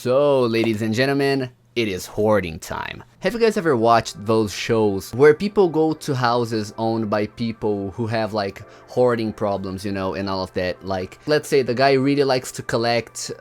So, ladies and gentlemen, it is hoarding time. Have you guys ever watched those shows where people go to houses owned by people who have like hoarding problems, you know, and all of that? Like, let's say the guy really likes to collect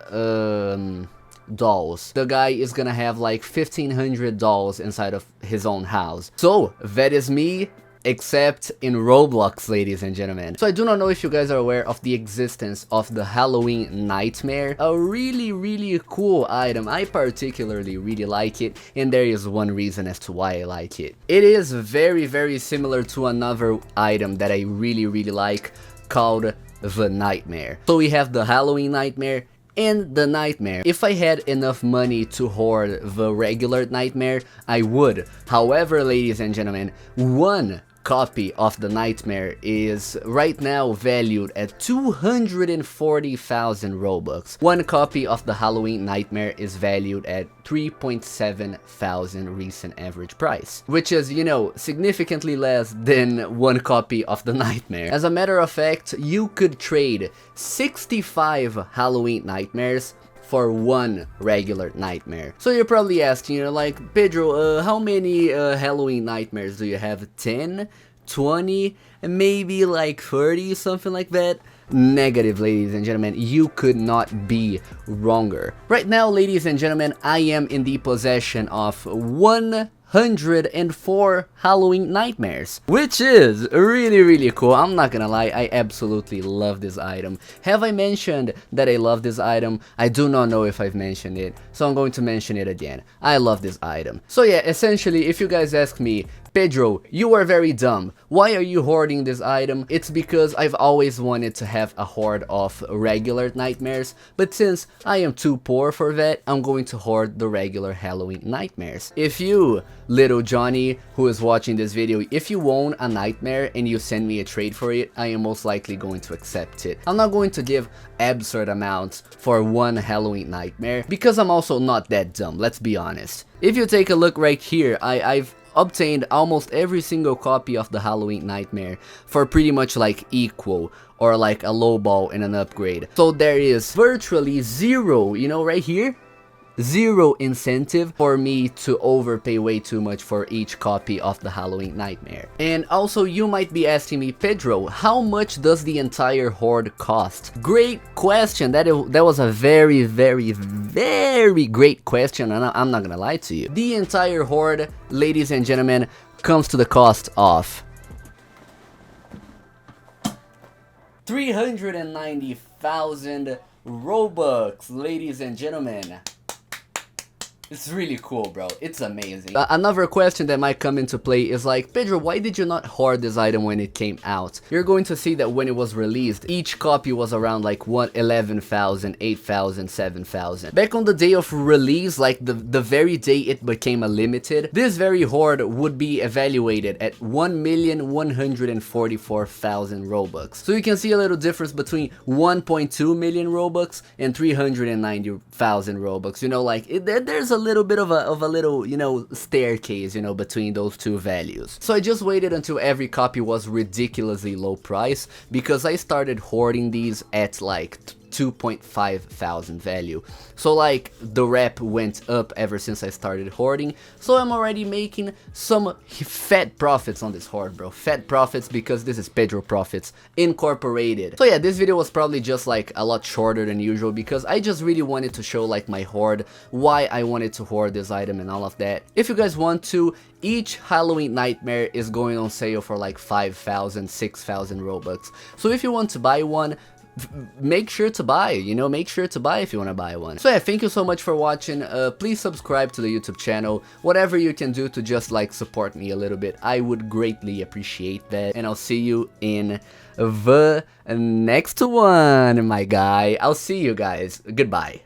dolls. The guy is gonna have like 1,500 dolls inside of his own house. So, that is me, except in Roblox, ladies and gentlemen. So I do not know if you guys are aware of the existence of the Halloween Knightmare. A really cool item. I particularly really like it, and there is one reason as to why I like it. It is very similar to another item that I really like, called the Knightmare. So we have the Halloween Knightmare and the Knightmare. If I had enough money to hoard the regular Knightmare, I would. However, ladies and gentlemen, one copy of the Knightmare is right now valued at 240,000 Robux. One copy of the Halloween Knightmare is valued at 3.7 thousand recent average price, which is, you know, significantly less than one copy of the Knightmare. As a matter of fact, you could trade 65 Halloween Knightmares for one regular Knightmare. So you're probably asking, you know, like, Pedro, how many Halloween Knightmares do you have? 10? 20? Maybe like 30? Something like that? Negative, ladies and gentlemen, you could not be wronger. Right now, ladies and gentlemen, I am in the possession of 104 Halloween Knightmares, which is really cool. I'm not gonna lie, I absolutely love this item. Have I mentioned that I love this item? I do not know if I've mentioned it, so I'm going to mention it again. I love this item. So yeah, essentially, if you guys ask me, Pedro, you are very dumb. Why are you hoarding this item? It's because I've always wanted to have a hoard of regular Knightmares, but since I am too poor for that, I'm going to hoard the regular Halloween Knightmares. If you, little Johnny, who is watching this video, if you own a Knightmare and you send me a trade for it, I am most likely going to accept it. I'm not going to give absurd amounts for one Halloween Knightmare, because I'm also not that dumb, let's be honest. If you take a look right here, I've obtained almost every single copy of the Halloween Knightmare for pretty much like equal, or like a low ball and an upgrade. So there is virtually zero, you know, right here, zero incentive for me to overpay way too much for each copy of the Halloween Knightmare. And also, you might be asking me, Pedro, how much does the entire hoard cost? Great question. That was a very great question, and I'm not gonna lie to you. The entire hoard, ladies and gentlemen, comes to the cost of 390,000 Robux, ladies and gentlemen. It's really cool, bro. It's amazing. Another question that might come into play is like, Pedro, why did you not hoard this item when it came out? You're going to see that when it was released, each copy was around like 11,000, 8,000, 7,000. Back on the day of release, like the very day it became a limited, this very hoard would be evaluated at 1,144,000 Robux. So you can see a little difference between 1.2 million Robux and 390,000 Robux. You know, like, there's a little bit of a little, you know, staircase, you know, between those two values. So I just waited until every copy was ridiculously low price, because I started hoarding these at like 2.5 thousand value. So like the rep went up ever since I started hoarding, so I'm already making some fat profits on this hoard, bro. Fat profits, because this is Pedro Profits Incorporated. So yeah, this video was probably just like a lot shorter than usual, because I just really wanted to show like my hoard, why I wanted to hoard this item and all of that. If you guys want to, each Halloween Knightmare is going on sale for like 5,000, 6,000 Robux. So if you want to buy one, make sure to buy, you know, make sure to buy if you want to buy one. So yeah, thank you so much for watching. Please subscribe to the YouTube channel. Whatever you can do to just like support me a little bit, I would greatly appreciate that. And I'll see you in the next one, my guy. I'll see you guys. Goodbye.